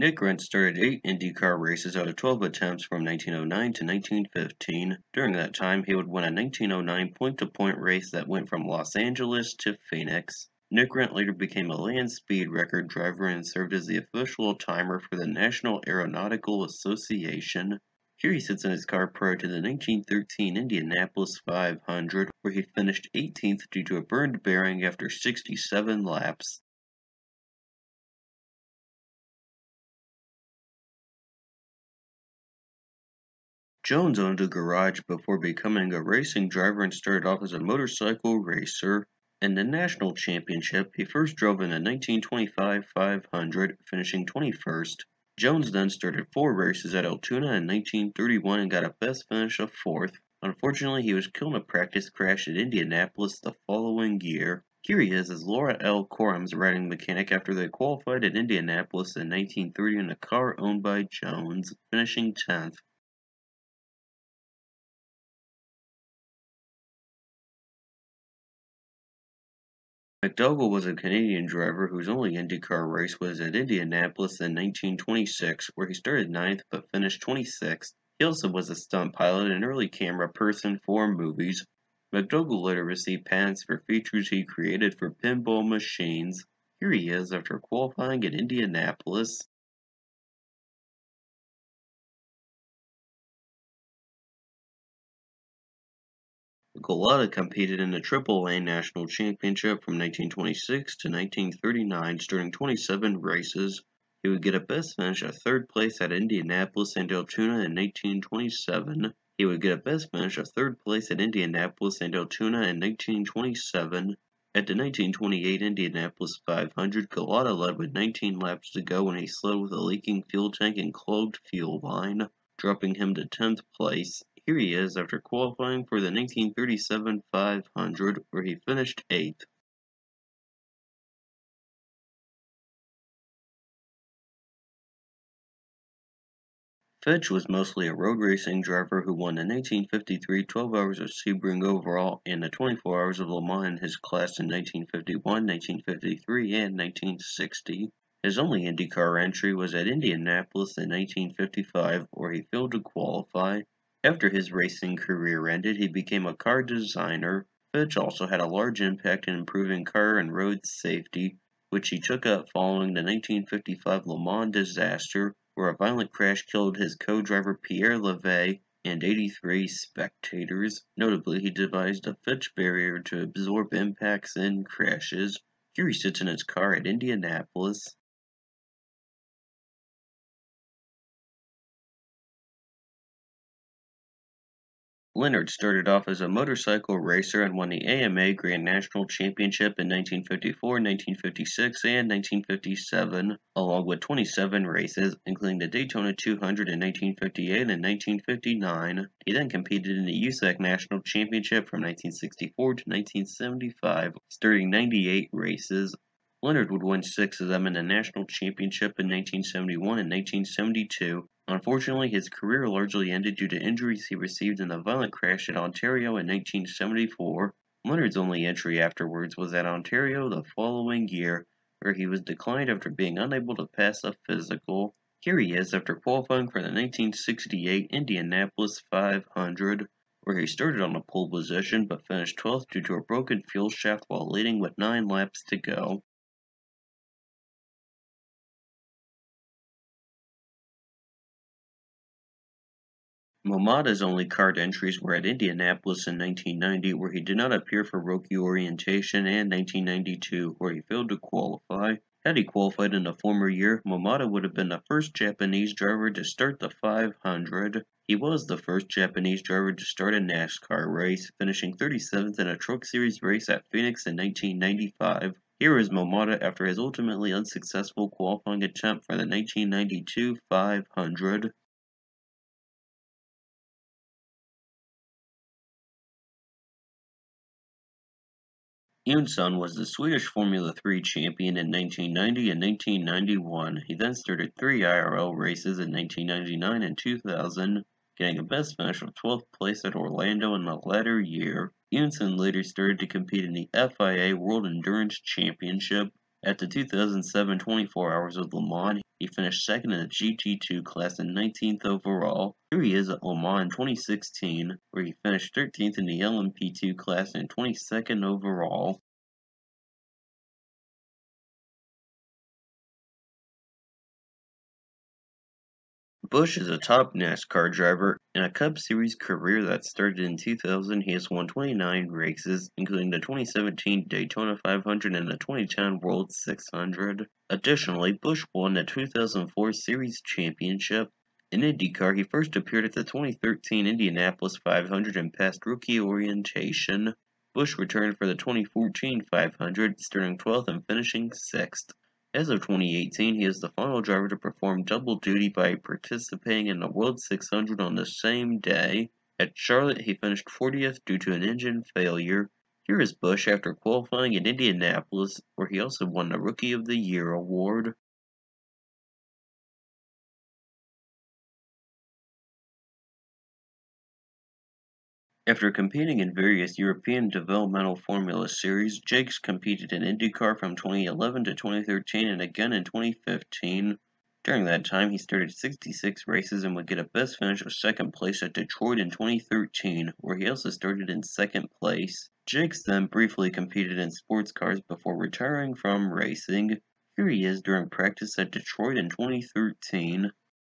Nikrent started 8 IndyCar races out of 12 attempts from 1909 to 1915. During that time, he would win a 1909 point-to-point race that went from Los Angeles to Phoenix. Nikrent later became a land speed record driver and served as the official timer for the National Aeronautical Association. Here he sits in his car prior to the 1913 Indianapolis 500, where he finished 18th due to a burned bearing after 67 laps. Jones owned a garage before becoming a racing driver and started off as a motorcycle racer. In the national championship, he first drove in the 1925 500, finishing 21st. Jones then started 4 races at Altoona in 1931 and got a best finish of 4th. Unfortunately, he was killed in a practice crash at Indianapolis the following year. Here he is as Laura L. Corum's riding mechanic after they qualified at Indianapolis in 1930 in a car owned by Jones, finishing 10th. MacDougall was a Canadian driver whose only IndyCar race was at Indianapolis in 1926, where he started 9th but finished 26th. He also was a stunt pilot and early camera person for movies. MacDougall later received patents for features he created for pinball machines. Here he is after qualifying at Indianapolis. Gulotta competed in the Triple A National Championship from 1926 to 1939, starting 27 races. He would get a best finish of 3rd place at Indianapolis and Altoona in 1927. He would get a best finish of 3rd place at Indianapolis and Altoona in 1927. At the 1928 Indianapolis 500, Gulotta led with 19 laps to go when he slid with a leaking fuel tank and clogged fuel line, dropping him to 10th place. Here he is after qualifying for the 1937 500, where he finished 8th. Fitch was mostly a road racing driver who won the 1953 12 Hours of Sebring overall and the 24 Hours of Le Mans in his class in 1951, 1953, and 1960. His only IndyCar entry was at Indianapolis in 1955, where he failed to qualify. After his racing career ended, he became a car designer. Fitch also had a large impact in improving car and road safety, which he took up following the 1955 Le Mans disaster, where a violent crash killed his co-driver Pierre Levay and 83 spectators. Notably, he devised a Fitch barrier to absorb impacts and crashes. Here he sits in his car at Indianapolis. Leonard started off as a motorcycle racer and won the AMA Grand National Championship in 1954, 1956, and 1957, along with 27 races, including the Daytona 200 in 1958 and 1959. He then competed in the USAC National Championship from 1964 to 1975, starting 98 races. Leonard would win 6 of them in the National Championship in 1971 and 1972. Unfortunately, his career largely ended due to injuries he received in a violent crash at Ontario in 1974. Leonard's only entry afterwards was at Ontario the following year, where he was declined after being unable to pass a physical. Here he is after qualifying for the 1968 Indianapolis 500, where he started on a pole position but finished 12th due to a broken fuel shaft while leading with 9 laps to go. Momota's only card entries were at Indianapolis in 1990, where he did not appear for rookie orientation, and 1992, where he failed to qualify. Had he qualified in the former year, Momota would have been the first Japanese driver to start the 500. He was the first Japanese driver to start a NASCAR race, finishing 37th in a Truck Series race at Phoenix in 1995. Here is Momota after his ultimately unsuccessful qualifying attempt for the 1992 500. Jönsson was the Swedish Formula 3 champion in 1990 and 1991. He then started 3 IRL races in 1999 and 2000, getting a best finish of 12th place at Orlando in the latter year. Jönsson later started to compete in the FIA World Endurance Championship. At the 2007 24 Hours of Le Mans, he finished second in the GT2 class and 19th overall. Here he is at Le Mans in 2016, where he finished 13th in the LMP2 class and 22nd overall. Busch is a top NASCAR driver. In a Cup Series career that started in 2000, he has won 29 races, including the 2017 Daytona 500 and the 2010 World 600. Additionally, Busch won the 2004 Series Championship. In IndyCar, he first appeared at the 2013 Indianapolis 500 and passed rookie orientation. Busch returned for the 2014 500, starting 12th and finishing 6th. As of 2018, he is the final driver to perform double duty by participating in the World 600 on the same day. At Charlotte, he finished 40th due to an engine failure. Here is Busch after qualifying in Indianapolis, where he also won the Rookie of the Year award. After competing in various European developmental Formula Series, Jakes competed in IndyCar from 2011 to 2013 and again in 2015. During that time, he started 66 races and would get a best finish of second place at Detroit in 2013, where he also started in second place. Jakes then briefly competed in sports cars before retiring from racing. Here he is during practice at Detroit in 2013.